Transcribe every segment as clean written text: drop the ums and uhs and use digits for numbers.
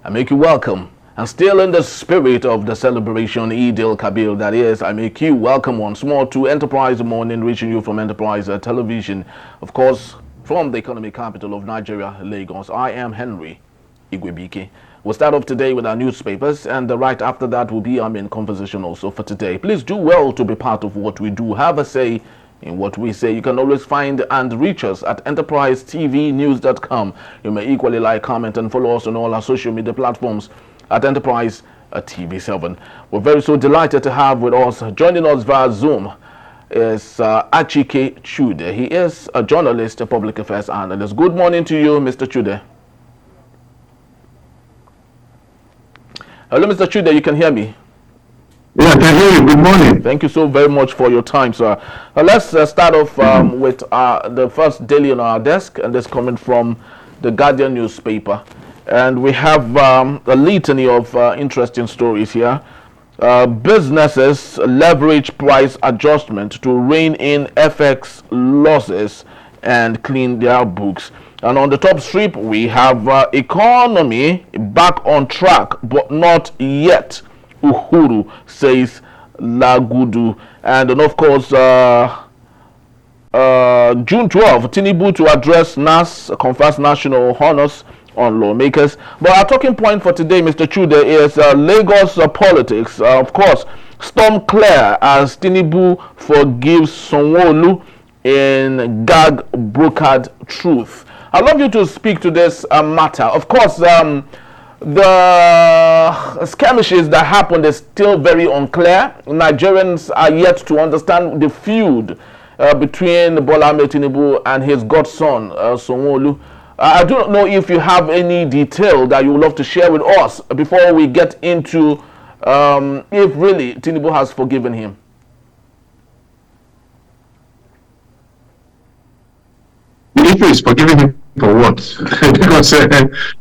I make you welcome. And still in the spirit of the celebration Eid al-Kabir, that is, I make you welcome once more to Enterprise Morning, reaching you from Enterprise Television, of course, from the economic capital of Nigeria, Lagos. I am Henry Igwebike. We'll start off today with our newspapers, and right after that will be our main conversation also for today. Please do well to be part of what we do. Have a say in what we say. You can always find and reach us at enterprisetvnews.com. You may equally like, comment, and follow us on all our social media platforms at Enterprise TV7. We're very so delighted to have with us, joining us via Zoom, is Achike Chude. He is a journalist, a public affairs analyst. Good morning to you, Mr. Chude. Hello, Mr. Chude, you can hear me? Yeah, I can hear you. Good morning. Thank you so very much for your time, sir. Let's start off with the first daily on our desk, and this coming from the Guardian newspaper. And we have a litany of interesting stories here. Businesses leverage price adjustment to rein in FX losses and clean their books. And on the top strip, we have economy back on track, but not yet, Uhuru says Lagudu. And then, of course, June 12, Tinubu to address NAS, confers national honors on lawmakers. But our talking point for today, Mr. Chude, is Lagos politics. Of course, storm clear as Tinubu forgives Sanwo-Olu in gag brokered truth. I'd love you to speak to this matter. Of course, the skirmishes that happened is still very unclear. Nigerians are yet to understand the feud between Bola Ahmed Tinubu and his godson, Sanwo-Olu. I do not know if you have any detail that you would love to share with us before we get into if really Tinubu has forgiven him. The issue is forgiving him for what? Because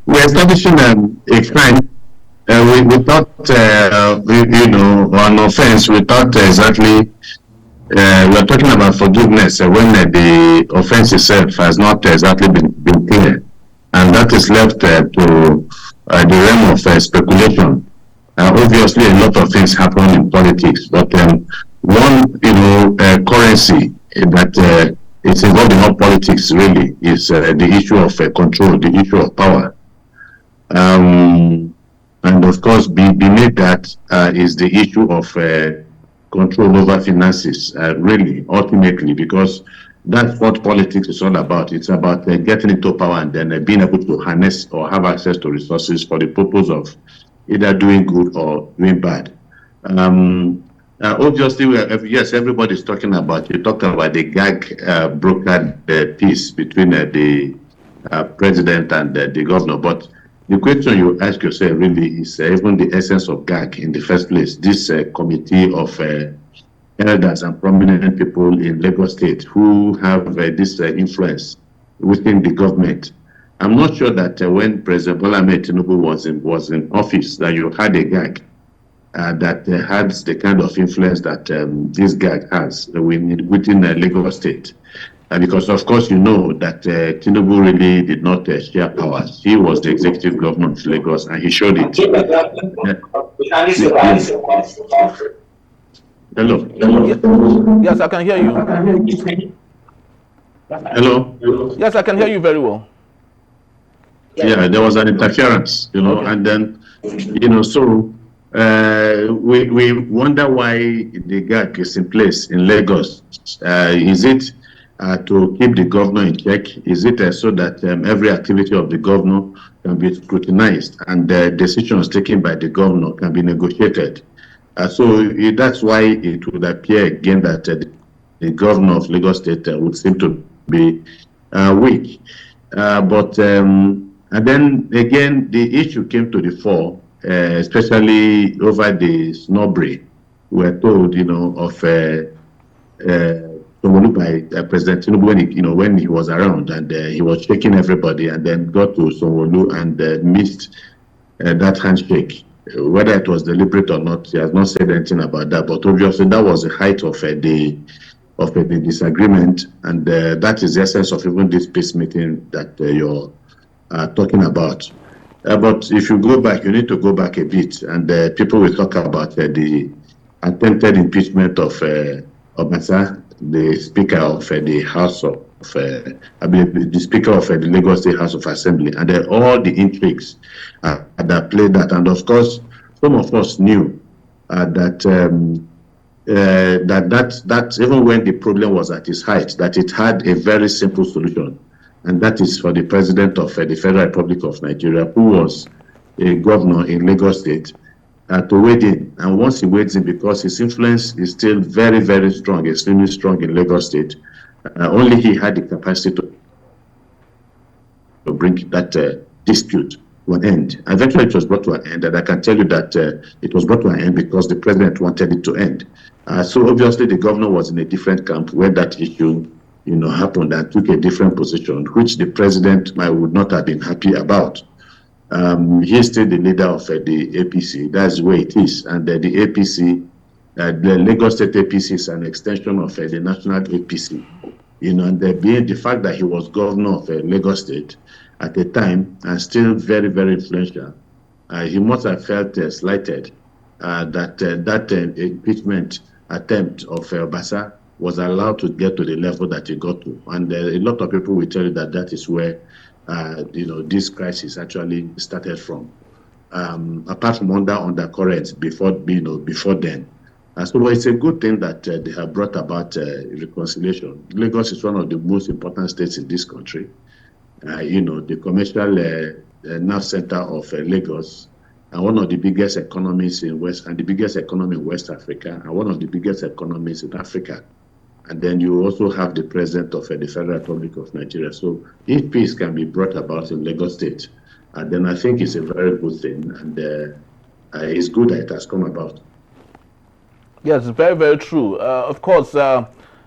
we're establishing a crime without, on offense, without exactly. We're talking about forgiveness when the offense itself has not exactly been clear, and that is left to the realm of speculation. Obviously, a lot of things happen in politics, but one, currency that it's involved in all politics really is the issue of control, the issue of power, and of course, beneath that is the issue of control over finances, really, ultimately, because that's what politics is all about. It's about getting into power and then being able to harness or have access to resources for the purpose of either doing good or doing bad. Obviously, yes, everybody's talking about, you talked about the gag brokered peace between the president and the governor, but the question you ask yourself really is even the essence of gag in the first place. This committee of elders and prominent people in Lagos State who have this influence within the government. I'm not sure that when President Bola Ahmed Tinubu was in office that you had a gag that had the kind of influence that this gag has within Lagos State. Because of course you know that Tinubu really did not share powers. He was the executive governor of Lagos and he showed it. Hello. Yes, I can hear you. Hello. Yes, I can hear you very well. Yeah, there was an interference, and then, so we wonder why the gag is in place in Lagos. Is it to keep the governor in check? Is it so that every activity of the governor can be scrutinized and decisions taken by the governor can be negotiated? So that's why it would appear again that the governor of Lagos State would seem to be weak. And then again, the issue came to the fore, especially over the snobbery. We're told, of by President Tinubu when he was around, and he was shaking everybody, and then got to Sanwo-Olu and missed that handshake. Whether it was deliberate or not, he has not said anything about that. But obviously, that was the height of the disagreement, and that is the essence of even this peace meeting that you're talking about. But if you go back, you need to go back a bit, and people will talk about the attempted impeachment of Obasa, the Speaker of the House of, I believe, the Speaker of the Lagos State House of Assembly, and all the intrigues that played that. And of course, some of us knew that that even when the problem was at its height, that it had a very simple solution, and that is for the President of the Federal Republic of Nigeria, who was a governor in Lagos State, to wade in. And once he wades in, because his influence is still very, very strong, extremely strong in Lagos State, only he had the capacity to bring that dispute to an end. Eventually, it was brought to an end, and I can tell you that it was brought to an end because the president wanted it to end. So obviously, the governor was in a different camp when that issue, happened, and took a different position, which the president would not have been happy about. He is still the leader of the APC. That's where it is, and the APC, the Lagos State APC, is an extension of the national APC. And the fact that he was governor of Lagos State at the time, and still very, very influential, he must have felt slighted that impeachment attempt of Obasa was allowed to get to the level that it got to. And a lot of people will tell you that is where this crisis actually started from. Apart from undercurrents before then. So it's a good thing that they have brought about reconciliation. Lagos is one of the most important states in this country. The commercial nerve center of Lagos, and one of the biggest economies in the biggest economy in West Africa, and one of the biggest economies in Africa. And then you also have the president of the Federal Republic of Nigeria. So if peace can be brought about in Lagos State, then I think it's a very good thing, and it's good that it has come about. Yes, very, very true. Of course,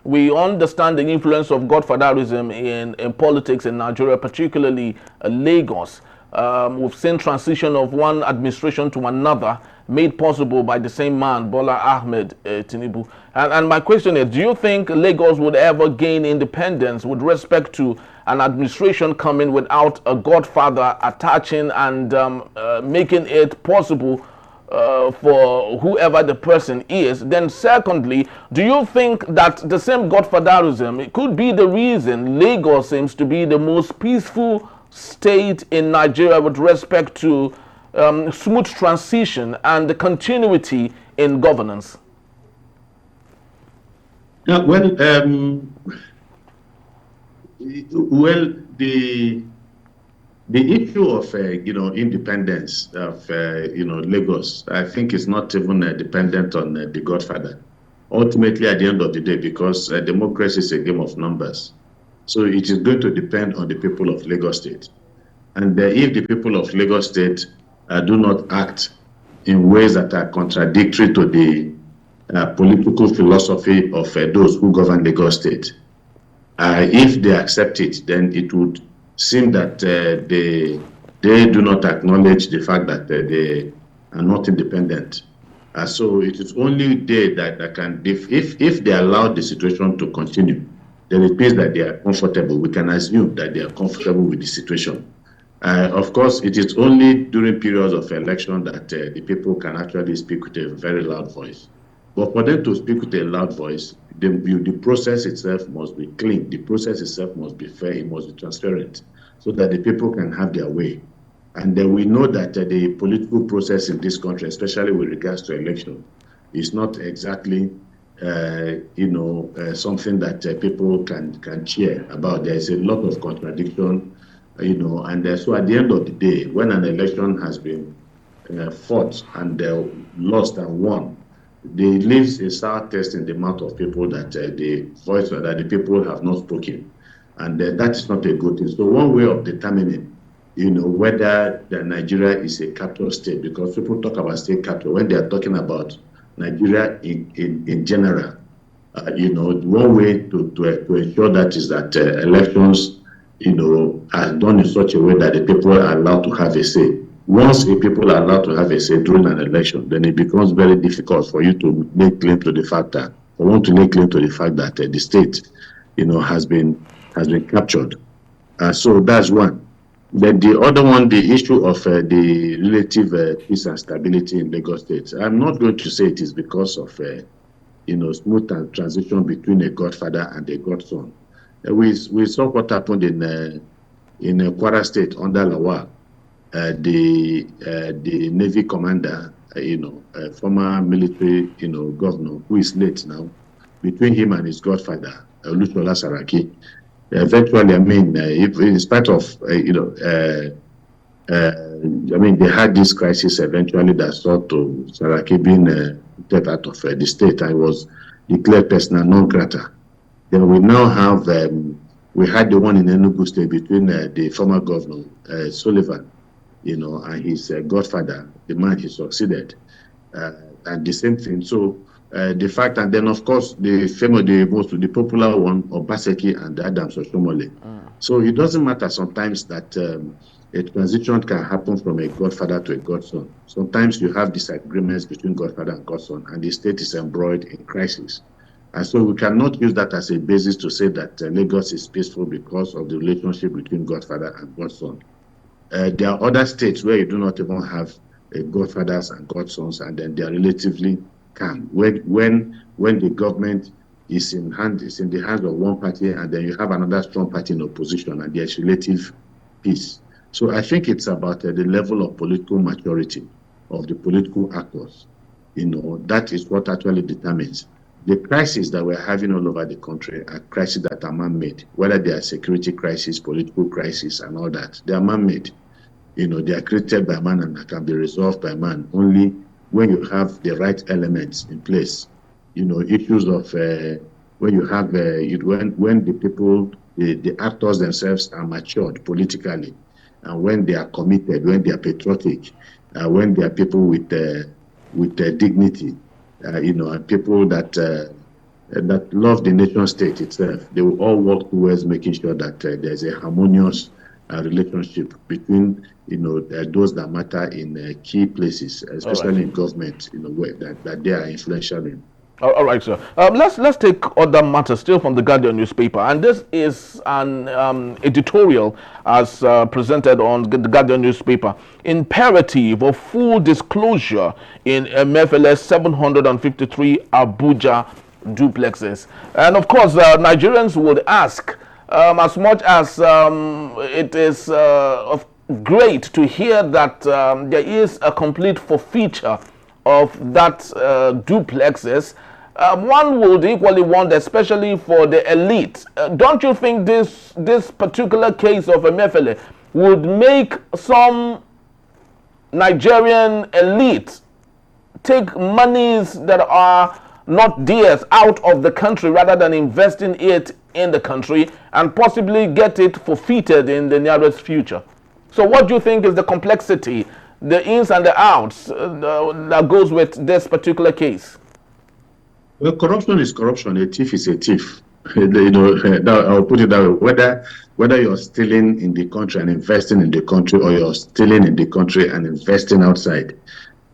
we understand the influence of godfatherism in politics in Nigeria, particularly Lagos. We've seen transition of one administration to another made possible by the same man, Bola Ahmed Tinubu. And my question is, do you think Lagos would ever gain independence with respect to an administration coming without a godfather attaching and making it possible for whoever the person is? Then secondly, do you think that the same godfatherism, it could be the reason Lagos seems to be the most peaceful state in Nigeria with respect to smooth transition and the continuity in governance? Well, the issue of independence of Lagos, I think, is not even dependent on the Godfather. Ultimately, at the end of the day, because democracy is a game of numbers, so it is going to depend on the people of Lagos State. And if the people of Lagos State do not act in ways that are contradictory to the political philosophy of those who govern Lagos State, if they accept it, then it would seem that they do not acknowledge the fact that they are not independent. So it is only they that can, if they allow the situation to continue, then it means that they are comfortable. We can assume that they are comfortable with the situation. Of course, it is only during periods of election that the people can actually speak with a very loud voice. But for them to speak with a loud voice, the process itself must be clean. The process itself must be fair. It must be transparent, so that the people can have their way. And then we know that the political process in this country, especially with regards to election, is not exactly something that people can cheer about. There is a lot of contradiction, and so at the end of the day, when an election has been fought and lost and won, it leaves a sour taste in the mouth of people that the voice that the people have not spoken, and that is not a good thing. So one way of determining, whether Nigeria is a capital state, because people talk about state capital when they are talking about Nigeria in general. One way to ensure that is that elections, are done in such a way that the people are allowed to have a say. Once the people are allowed to have a say during an election, then it becomes very difficult for you to lay claim to the fact that, the state, has been captured. So that's one. Then the other one, the issue of the relative peace and stability in Lagos State. I'm not going to say it is because of smooth transition between a godfather and a godson. We saw what happened in Kwara State under Lawal. The Navy commander, former military, governor who is late now, between him and his godfather, Olusola Saraki. Eventually, I mean, in spite of, they had this crisis eventually that sought to Saraki being put out of the state. I was declared persona non grata. Then we now have, we had the one in Enugu State between the former governor, Sullivan, and his godfather, the man he succeeded, and the same thing. So the fact, and then of course the famous, the popular one, Obaseki and Adams Oshomole. So it doesn't matter sometimes that a transition can happen from a godfather to a godson. Sometimes you have disagreements between godfather and godson, and the state is embroiled in crisis. And so we cannot use that as a basis to say that Lagos is peaceful because of the relationship between godfather and godson. There are other states where you do not even have godfathers and godsons, and then they are relatively calm. When the government is in the hands of one party, and then you have another strong party in opposition, and there's relative peace. So I think it's about the level of political maturity of the political actors. That is what actually determines. The crises that we're having all over the country are crises that are man-made, whether they are security crisis, political crisis, and all that. They are man-made. They are created by man and can be resolved by man only when you have the right elements in place. Issues of when you have when the people, the actors themselves are matured politically, and when they are committed, when they are patriotic, when they are people with dignity. And people that love the nation state itself, they will all work towards making sure that there's a harmonious relationship between those that matter in key places, especially in government, where that they are influential in. All right, sir. Let's take other matters still from the Guardian newspaper, and this is an editorial as presented on the Guardian newspaper. Imperative of full disclosure in Emefiele's 753 Abuja duplexes, and of course, Nigerians would ask, as much as it is great to hear that there is a complete forfeiture of that duplexes. One would equally want, especially for the elite. Don't you think this particular case of Emefiele would make some Nigerian elite take monies that are not theirs out of the country rather than investing it in the country and possibly get it forfeited in the nearest future? So what do you think is the complexity, the ins and the outs that goes with this particular case? Well, corruption is corruption. A thief is a thief. I'll put it that way. Whether you're stealing in the country and investing in the country, or you're stealing in the country and investing outside,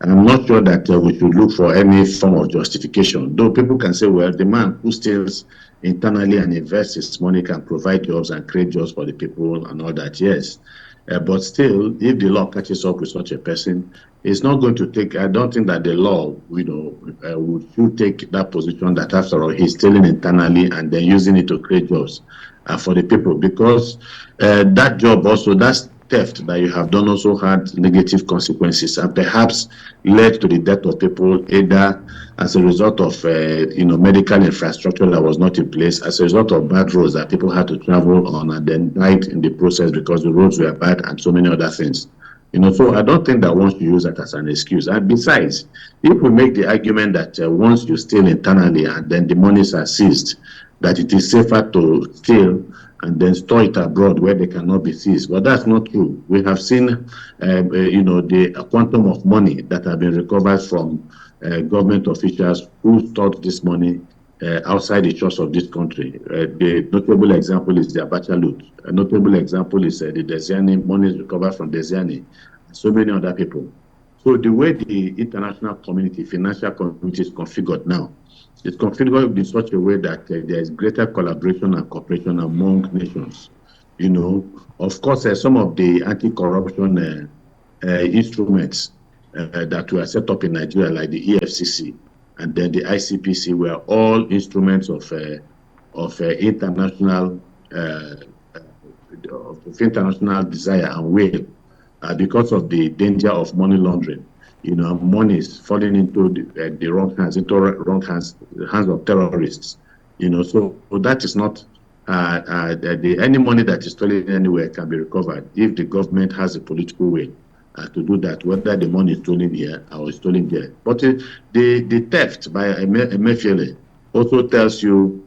I'm not sure that we should look for any form of justification. Though people can say, well, the man who steals internally and invests his money can provide jobs and create jobs for the people and all that. Yes. But still, if the law catches up with such a person, it's not going to take, I don't think that the law, should take that position that after all, he's stealing internally and then using it to create jobs for the people, because that job also, that theft that you have done also had negative consequences and perhaps led to the death of people, either as a result of medical infrastructure that was not in place, as a result of bad roads that people had to travel on and then died in the process because the roads were bad, and so many other things. So I don't think that one should use that as an excuse. And besides, if we make the argument that once you steal internally and then the monies are seized, that it is safer to steal and then store it abroad where they cannot be seized. But that's not true. We have seen, the quantum of money that have been recovered from government officials who stored this money outside the shores of this country. The notable example is the Abacha loot. A notable example is the Desiani, money recovered from Desiani, and so many other people. So the way the international community, financial community is configured now, it's configured in such a way that there is greater collaboration and cooperation among nations. You know, of course, some of the anti-corruption instruments that were set up in Nigeria, like the EFCC and then the ICPC, were all instruments of international desire and will, because of the danger of money laundering. You know, money is falling into the wrong hands, hands of terrorists. You know, so that is not any money that is stolen anywhere can be recovered if the government has a political will to do that, whether the money is stolen here or stolen there. But the theft by Emefiele also tells you,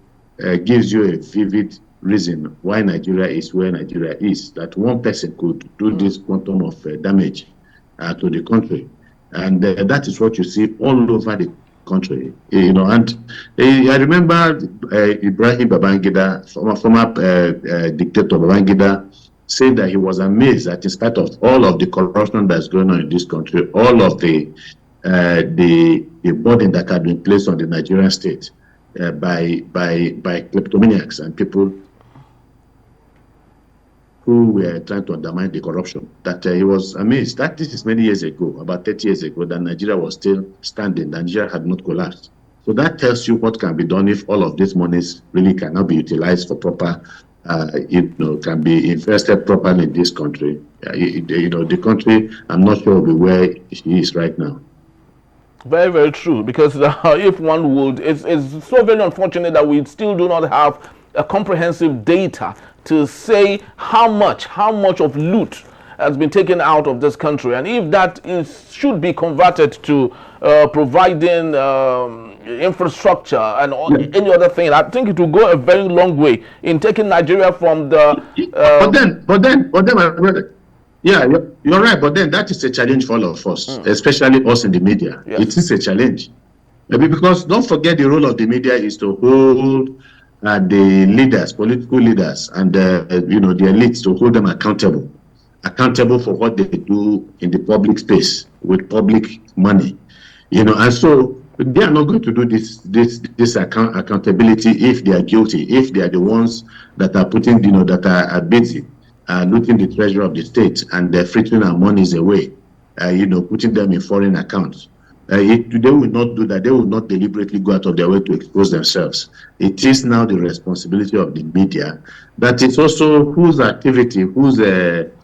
gives you a vivid reason why Nigeria is where Nigeria is, that one person could do this quantum of damage to the country. And that is what you see all over the country, you know. And I remember Ibrahim Babangida, former dictator Babangida, said that he was amazed that in spite of all of the corruption that's going on in this country, all of the burden that had been placed on the Nigerian state by kleptomaniacs and people who were trying to undermine the corruption, that he was amazed that this is many years ago, about 30 years ago, that Nigeria was still standing, Nigeria had not collapsed. So that tells you what can be done if all of these monies really cannot be utilized for proper, can be invested properly in this country. The country, I'm not sure, will be where it is right now. Very, very true. Because if one would, it's so very unfortunate that we still do not have a comprehensive data to say how much of loot has been taken out of this country, and if that should be converted to providing infrastructure and any other thing, I think it will go a very long way in taking Nigeria from the. But then, my brother, yeah, you're right. But then that is a challenge for all of us, especially us in the media. Yes. It is a challenge, maybe because don't forget the role of the media is to hold the leaders, political leaders, and the elites, to hold them accountable for what they do in the public space with public money, and so they are not going to do this accountability if they are guilty, if they are the ones that are putting, that are busy looting the treasury of the state and they're frittering our monies away, putting them in foreign accounts. They will not do that. They will not deliberately go out of their way to expose themselves. It is now the responsibility of the media, that it's also whose activity, whose activity.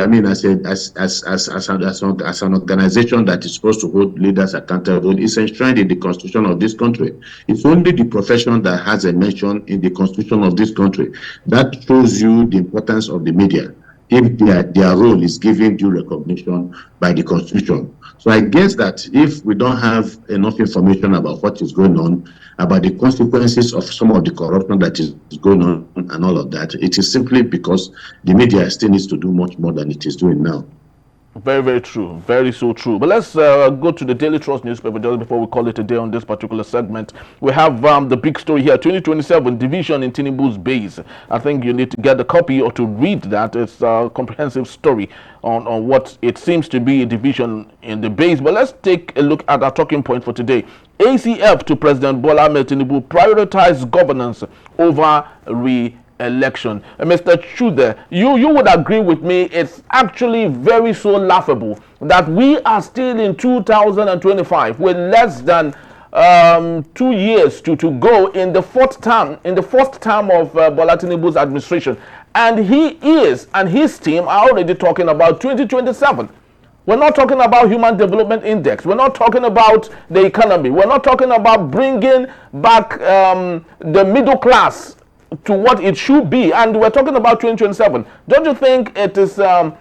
I mean, as an organization that is supposed to hold leaders accountable, is enshrined in the constitution of this country. It's only the profession that has a mention in the constitution of this country. That shows you the importance of the media, if their role is given due recognition by the Constitution. So I guess that if we don't have enough information about what is going on, about the consequences of some of the corruption that is going on and all of that, it is simply because the media still needs to do much more than it is doing now. Very, very true. Very so true. But let's go to the Daily Trust newspaper just before we call it a day on this particular segment. We have the big story here, 2027 division in Tinubu's base. I think you need to get the copy or to read that. It's a comprehensive story on what it seems to be a division in the base. But let's take a look at our talking point for today. ACF to President Bola Ahmed Tinubu prioritize governance over election. Mr. Chude, you would agree with me, it's actually very so laughable that we are still in 2025 with less than 2 years to go in the first term of Bola Tinubu's administration, and he and his team are already talking about 2027. We're not talking about Human Development Index. We're not talking about the economy. We're not talking about bringing back the middle class to what it should be, and we're talking about 2027. Don't you think it is the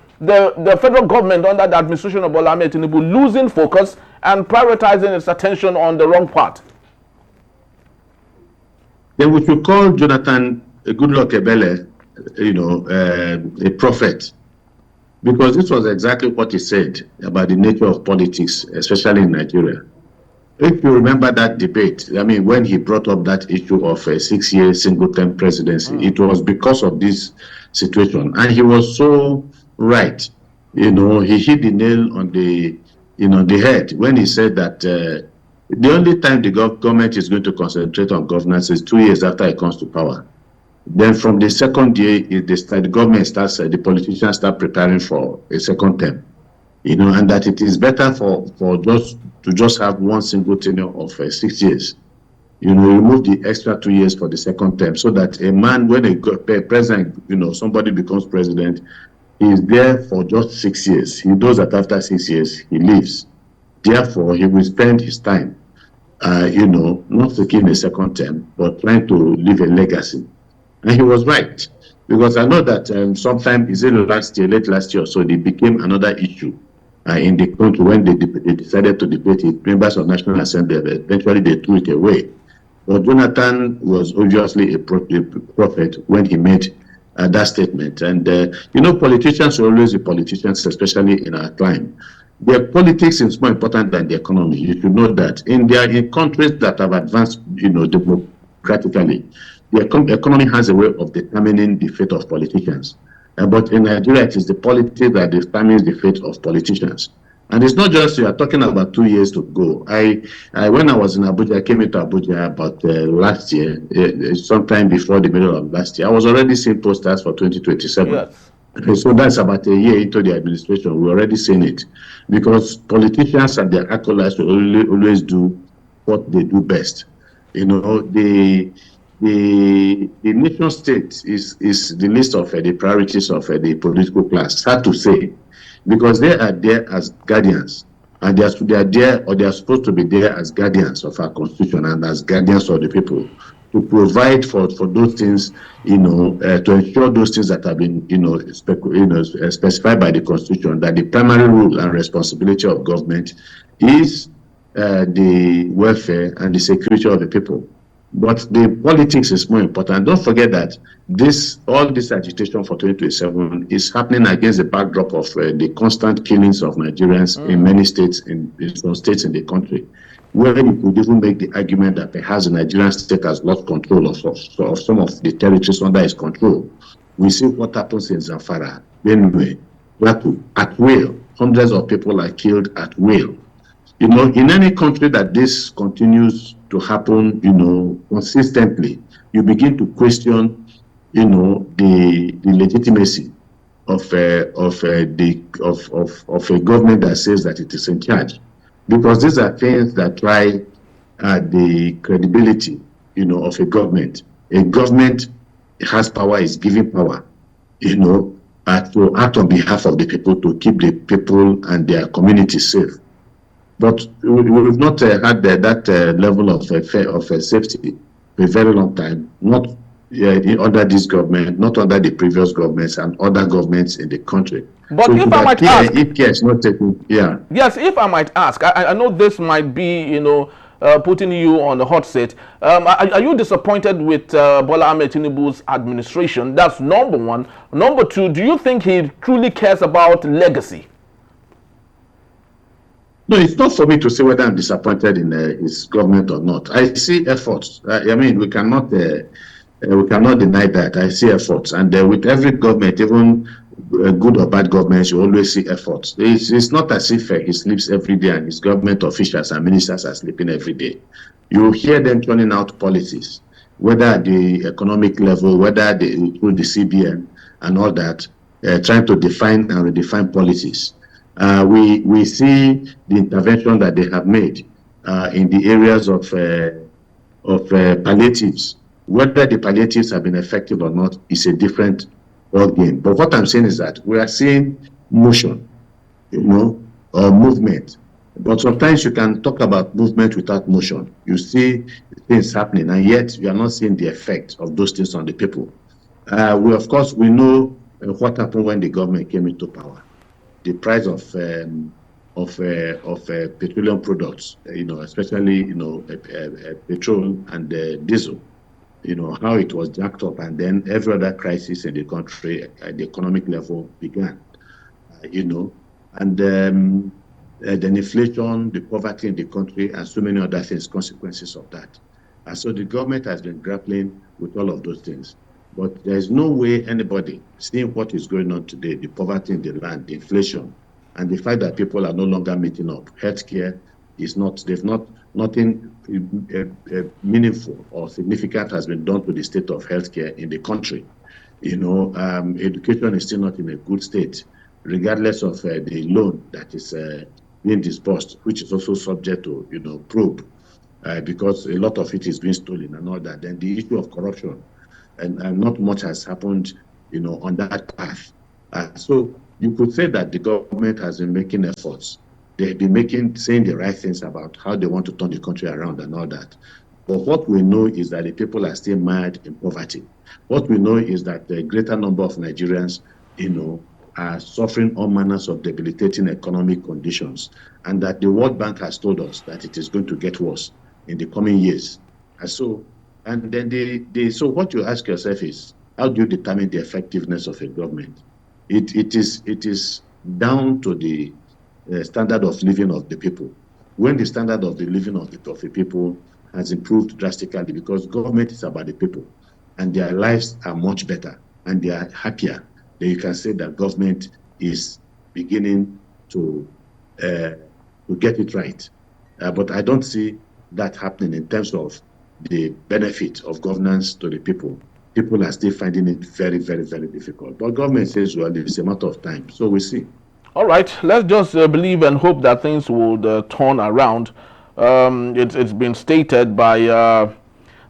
federal government under the administration of Bola Ahmed Tinubu losing focus and prioritizing its attention on the wrong part? Then we should call Jonathan Goodluck Ebele, a prophet, because this was exactly what he said about the nature of politics, especially in Nigeria. If you remember that debate, I mean, when he brought up that issue of a 6-year single-term presidency, it was because of this situation. And he was so right. He hit the nail on the head when he said that The only time the government is going to concentrate on governance is 2 years after it comes to power. Then from the second year, the government starts, the politicians start preparing for a second term. And that it is better for just have one single tenure of 6 years. Remove the extra 2 years for the second term, so that a man, when a president, somebody becomes president, he is there for just 6 years. He knows that after 6 years, he leaves. Therefore, he will spend his time, not seeking a second term, but trying to leave a legacy. And he was right, because I know that sometime, late last year or so, it became another issue in the country when they decided to debate it. Members of National Assembly, eventually they threw it away. But Jonathan was obviously a prophet when he made that statement. And, politicians are always the politicians, especially in our time. Their politics is more important than the economy. You should know that. In countries that have advanced, democratically, the economy has a way of determining the fate of politicians. But in Nigeria, it is the politics that determines the fate of politicians. And it's not just, you are talking about 2 years to go. When I was in Abuja, I came into Abuja about last year, sometime before the middle of last year. I was already seeing posters for 2027. Yes. So that's about a year into the administration. We're already seeing it. Because politicians and their acolytes will always do what they do best. The nation state is the list of the priorities of the political class. Hard to say, because they are there as guardians, and they are there, or they are supposed to be there as guardians of our constitution and as guardians of the people, to provide for those things, to ensure those things that have been, specified by the constitution, that the primary rule and responsibility of government is the welfare and the security of the people. But the politics is more important. Don't forget that all this agitation for 2027 is happening against the backdrop of the constant killings of Nigerians in many states, in some states in the country, where you could even make the argument that perhaps the Nigerian state has lost control of some of the territories under its control. We see what happens in Zamfara, Benue, Plateau, at will. Hundreds of people are killed at will. In any country that this continues to happen, consistently, you begin to question, the legitimacy of a government that says that it is in charge, because these are things that try the credibility, of a government. A government has power, is giving power, to act on behalf of the people, to keep the people and their communities safe. But we've not had that level of safety for a very long time, not under this government, not under the previous governments and other governments in the country. But so if I might ask, if care is not taken, yes, if I might ask, I know this might be, putting you on the hot seat. Are you disappointed with Bola Ahmed Tinubu's administration? That's number one. Number two, do you think he truly cares about legacy? No, it's not for me to say whether I'm disappointed in his government or not. I see efforts. We cannot deny that. I see efforts, and with every government, even good or bad governments, you always see efforts. It's not as if he sleeps every day and his government officials and ministers are sleeping every day. You hear them turning out policies, whether at the economic level, whether through the CBN and all that, trying to define and redefine policies. We see the intervention that they have made in the areas of palliatives. Whether the palliatives have been effective or not is a different ball game. But what I'm saying is that we are seeing motion, or movement. But sometimes you can talk about movement without motion. You see things happening, and yet you are not seeing the effect of those things on the people. We know what happened when the government came into power. The price of petroleum products, especially petrol and diesel, how it was jacked up, and then every other crisis in the country at the economic level began, and then inflation, the poverty in the country, and so many other things, consequences of that. And so the government has been grappling with all of those things. But there is no way anybody, seeing what is going on today, the poverty in the land, the inflation, and the fact that people are no longer meeting up, healthcare is not, nothing meaningful or significant has been done to the state of healthcare in the country. Education is still not in a good state, regardless of the loan that is being disbursed, which is also subject to probe, because a lot of it is being stolen and all that. Then the issue of corruption, and not much has happened, on that path. So you could say that the government has been making efforts. They've been saying the right things about how they want to turn the country around and all that. But what we know is that the people are still mired in poverty. What we know is that the greater number of Nigerians, are suffering all manners of debilitating economic conditions, and that the World Bank has told us that it is going to get worse in the coming years. So what you ask yourself is, how do you determine the effectiveness of a government? It is down to the standard of living of the people. When the standard of the living of the people has improved drastically, because government is about the people, and their lives are much better and they are happier, then you can say that government is beginning to get it right. But I don't see that happening in terms of the benefit of governance to the people. People are still finding it very, very, very difficult. But government says, well, it's a matter of time. So we see. All right, let's just believe and hope that things will turn around. It's been stated by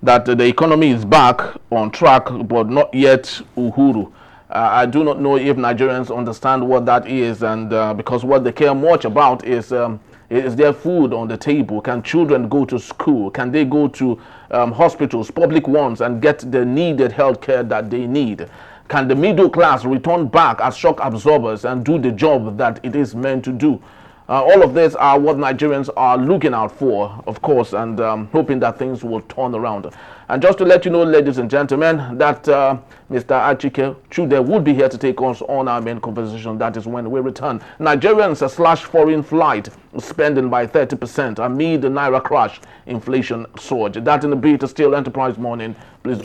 that the economy is back on track, but not yet Uhuru. I do not know if Nigerians understand what that is, and because what they care much about is there food on the table? Can children go to school? Can they go to hospitals, public ones, and get the needed health care that they need? Can the middle class return back as shock absorbers and do the job that it is meant to do? All of this are what Nigerians are looking out for, of course, and hoping that things will turn around. And just to let you know, ladies and gentlemen, that Mr. Achike Chude would be here to take us on our main conversation. That is when we return. Nigerians slash foreign flight spending by 30% amid the Naira crash, inflation surge. That in the beat is still Enterprise Morning. Please.